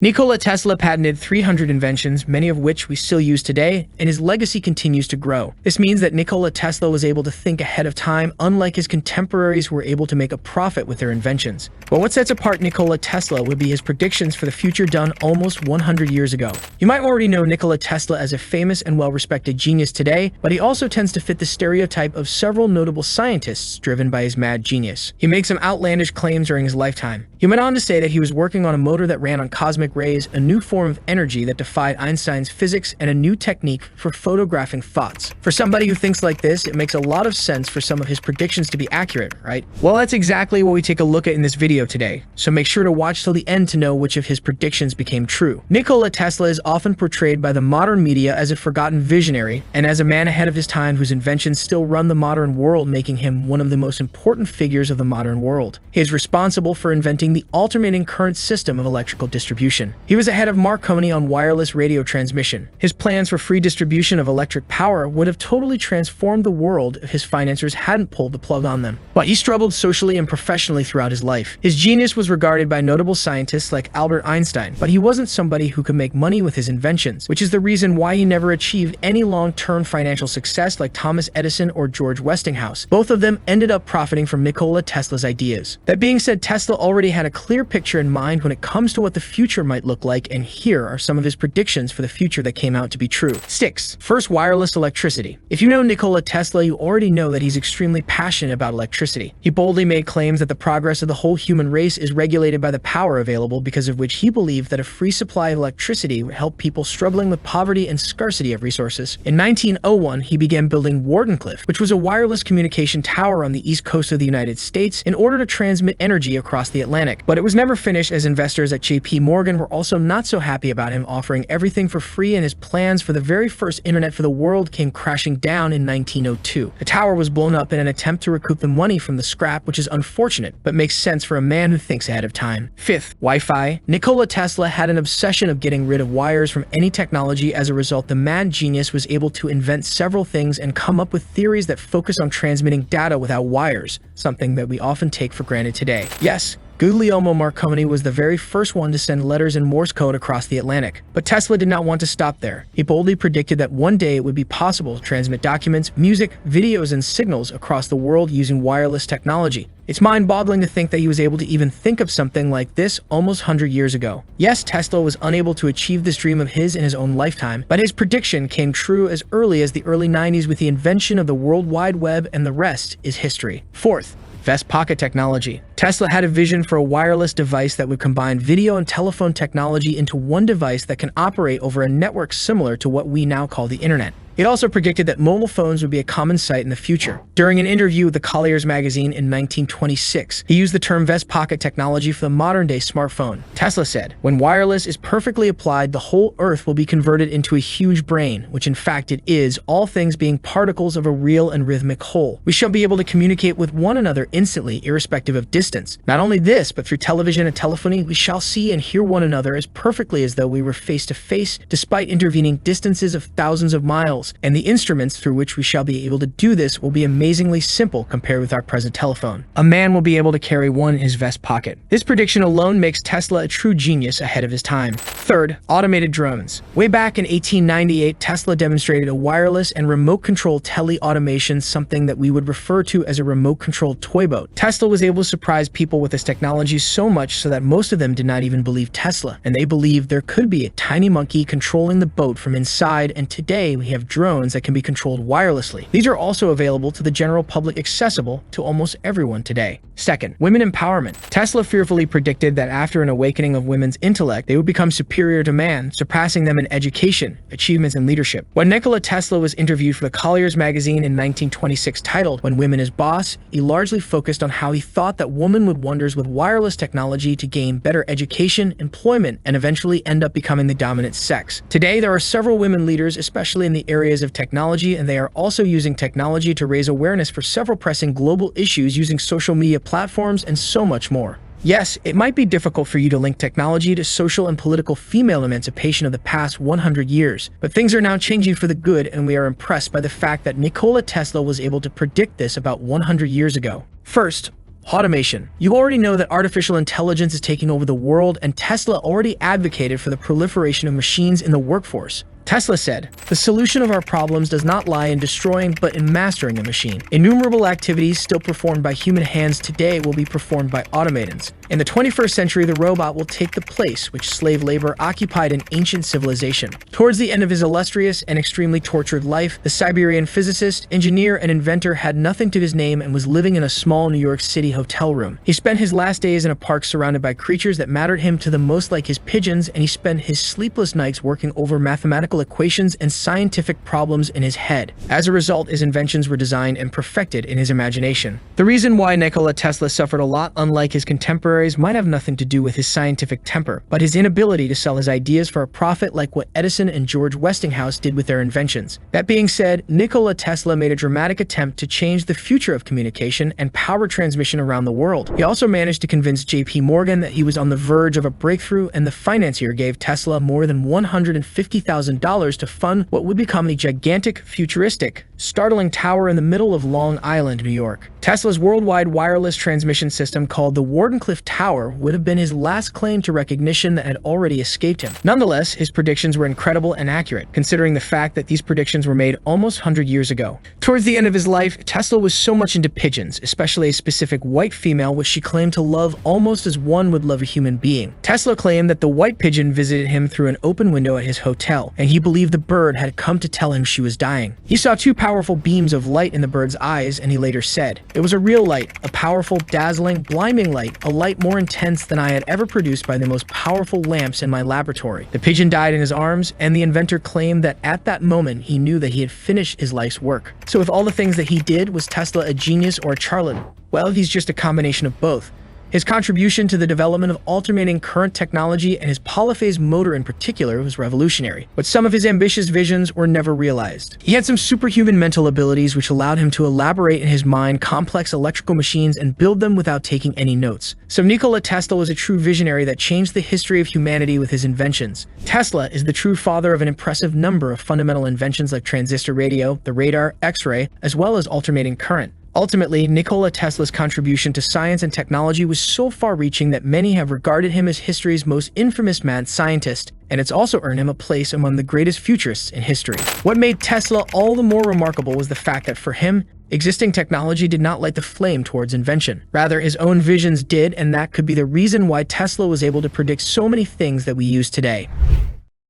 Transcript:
Nikola Tesla patented 300 inventions, many of which we still use today, and his legacy continues to grow. This means that Nikola Tesla was able to think ahead of time, unlike his contemporaries who were able to make a profit with their inventions. But what sets apart Nikola Tesla would be his predictions for the future done almost 100 years ago. You might already know Nikola Tesla as a famous and well-respected genius today, but he also tends to fit the stereotype of several notable scientists driven by his mad genius. He makes some outlandish claims during his lifetime. He went on to say that he was working on a motor that ran on cosmic rays, a new form of energy that defied Einstein's physics, and a new technique for photographing thoughts. For somebody who thinks like this, it makes a lot of sense for some of his predictions to be accurate, right? Well, that's exactly what we take a look at in this video today, so make sure to watch till the end to know which of his predictions became true. Nikola Tesla is often portrayed by the modern media as a forgotten visionary, and as a man ahead of his time whose inventions still run the modern world, making him one of the most important figures of the modern world. He is responsible for inventing the alternating current system of electrical distribution. He was ahead of Marconi on wireless radio transmission. His plans for free distribution of electric power would have totally transformed the world if his financiers hadn't pulled the plug on them. But he struggled socially and professionally throughout his life. His genius was regarded by notable scientists like Albert Einstein, but he wasn't somebody who could make money with his inventions, which is the reason why he never achieved any long-term financial success like Thomas Edison or George Westinghouse. Both of them ended up profiting from Nikola Tesla's ideas. That being said, Tesla already had a clear picture in mind when it comes to what the future might look like, and here are some of his predictions for the future that came out to be true. 6. First wireless electricity. If you know Nikola Tesla, you already know that he's extremely passionate about electricity. He boldly made claims that the progress of the whole human race is regulated by the power available, because of which he believed that a free supply of electricity would help people struggling with poverty and scarcity of resources. In 1901, he began building Wardenclyffe, which was a wireless communication tower on the east coast of the United States in order to transmit energy across the Atlantic. But it was never finished, as investors at J.P. Morgan were also not so happy about him offering everything for free, and his plans for the very first internet for the world came crashing down in 1902. The tower was blown up in an attempt to recoup the money from the scrap, which is unfortunate, but makes sense for a man who thinks ahead of time. 5th, Wi-Fi. Nikola Tesla had an obsession of getting rid of wires from any technology. As a result, the mad genius was able to invent several things and come up with theories that focus on transmitting data without wires, something that we often take for granted today. Yes, Guglielmo Marconi was the very first one to send letters in Morse code across the Atlantic. But Tesla did not want to stop there. He boldly predicted that one day it would be possible to transmit documents, music, videos, and signals across the world using wireless technology. It's mind-boggling to think that he was able to even think of something like this almost 100 years ago. Yes, Tesla was unable to achieve this dream of his in his own lifetime, but his prediction came true as early as the early 90s with the invention of the World Wide Web, and the rest is history. 4th, vest pocket technology. Tesla had a vision for a wireless device that would combine video and telephone technology into one device that can operate over a network similar to what we now call the internet. It also predicted that mobile phones would be a common sight in the future. During an interview with the Collier's magazine in 1926, he used the term vest pocket technology for the modern-day smartphone. Tesla said, "When wireless is perfectly applied, the whole Earth will be converted into a huge brain," which in fact it is, all things being particles of a real and rhythmic whole. We shall be able to communicate with one another instantly, irrespective of distance. Not only this, but through television and telephony, we shall see and hear one another as perfectly as though we were face to face, despite intervening distances of thousands of miles. And the instruments through which we shall be able to do this will be amazingly simple compared with our present telephone. A man will be able to carry one in his vest pocket. This prediction alone makes Tesla a true genius ahead of his time. 3rd, automated drones. Way back in 1898, Tesla demonstrated a wireless and remote-controlled tele-automation, something that we would refer to as a remote-controlled toy boat. Tesla was able to surprise people with this technology so much so that most of them did not even believe Tesla, and they believed there could be a tiny monkey controlling the boat from inside, and today we have drones that can be controlled wirelessly. These are also available to the general public, accessible to almost everyone today. 2nd, women empowerment. Tesla fearfully predicted that after an awakening of women's intellect, they would become superior to man, surpassing them in education, achievements, and leadership. When Nikola Tesla was interviewed for the Collier's magazine in 1926 titled "When Women is Boss," he largely focused on how he thought that women would wonders with wireless technology to gain better education, employment, and eventually end up becoming the dominant sex. Today, there are several women leaders, especially in the areas of technology, and they are also using technology to raise awareness for several pressing global issues using social media platforms and so much more. Yes, it might be difficult for you to link technology to social and political female emancipation of the past 100 years, but things are now changing for the good, and we are impressed by the fact that Nikola Tesla was able to predict this about 100 years ago. First, Automation. You already know that artificial intelligence is taking over the world, and Tesla already advocated for the proliferation of machines in the workforce. Tesla said, "The solution of our problems does not lie in destroying, but in mastering a machine. Innumerable activities still performed by human hands today will be performed by automatons. In the 21st century, the robot will take the place which slave labor occupied in ancient civilization." Towards the end of his illustrious and extremely tortured life, the Siberian physicist, engineer, and inventor had nothing to his name and was living in a small New York City hotel room. He spent his last days in a park surrounded by creatures that mattered him to the most, like his pigeons, and he spent his sleepless nights working over mathematical equations and scientific problems in his head. As a result, his inventions were designed and perfected in his imagination. The reason why Nikola Tesla suffered a lot, unlike his contemporaries, might have nothing to do with his scientific temper, but his inability to sell his ideas for a profit, like what Edison and George Westinghouse did with their inventions. That being said, Nikola Tesla made a dramatic attempt to change the future of communication and power transmission around the world. He also managed to convince JP Morgan that he was on the verge of a breakthrough, and the financier gave Tesla more than $150,000 to fund what would become the gigantic, futuristic, startling tower in the middle of Long Island, New York. Tesla's worldwide wireless transmission system, called the Wardenclyffe Tower, would have been his last claim to recognition that had already escaped him. Nonetheless, his predictions were incredible and accurate, considering the fact that these predictions were made almost 100 years ago. Towards the end of his life, Tesla was so much into pigeons, especially a specific white female which she claimed to love almost as one would love a human being. Tesla claimed that the white pigeon visited him through an open window at his hotel, and he believed the bird had come to tell him she was dying. He saw two powerful beams of light in the bird's eyes, and he later said, "It was a real light, a powerful, dazzling, blinding light, a light more intense than I had ever produced by the most powerful lamps in my laboratory." The pigeon died in his arms, and the inventor claimed that at that moment he knew that he had finished his life's work. So with all the things that he did, was Tesla a genius or a charlatan? Well, he's just a combination of both. His contribution to the development of alternating current technology and his polyphase motor in particular was revolutionary, but some of his ambitious visions were never realized. He had some superhuman mental abilities which allowed him to elaborate in his mind complex electrical machines and build them without taking any notes. So Nikola Tesla was a true visionary that changed the history of humanity with his inventions. Tesla is the true father of an impressive number of fundamental inventions like transistor radio, the radar, X-ray, as well as alternating current. Ultimately, Nikola Tesla's contribution to science and technology was so far-reaching that many have regarded him as history's most infamous mad scientist, and it's also earned him a place among the greatest futurists in history. What made Tesla all the more remarkable was the fact that for him, existing technology did not light the flame towards invention. Rather, his own visions did, and that could be the reason why Tesla was able to predict so many things that we use today.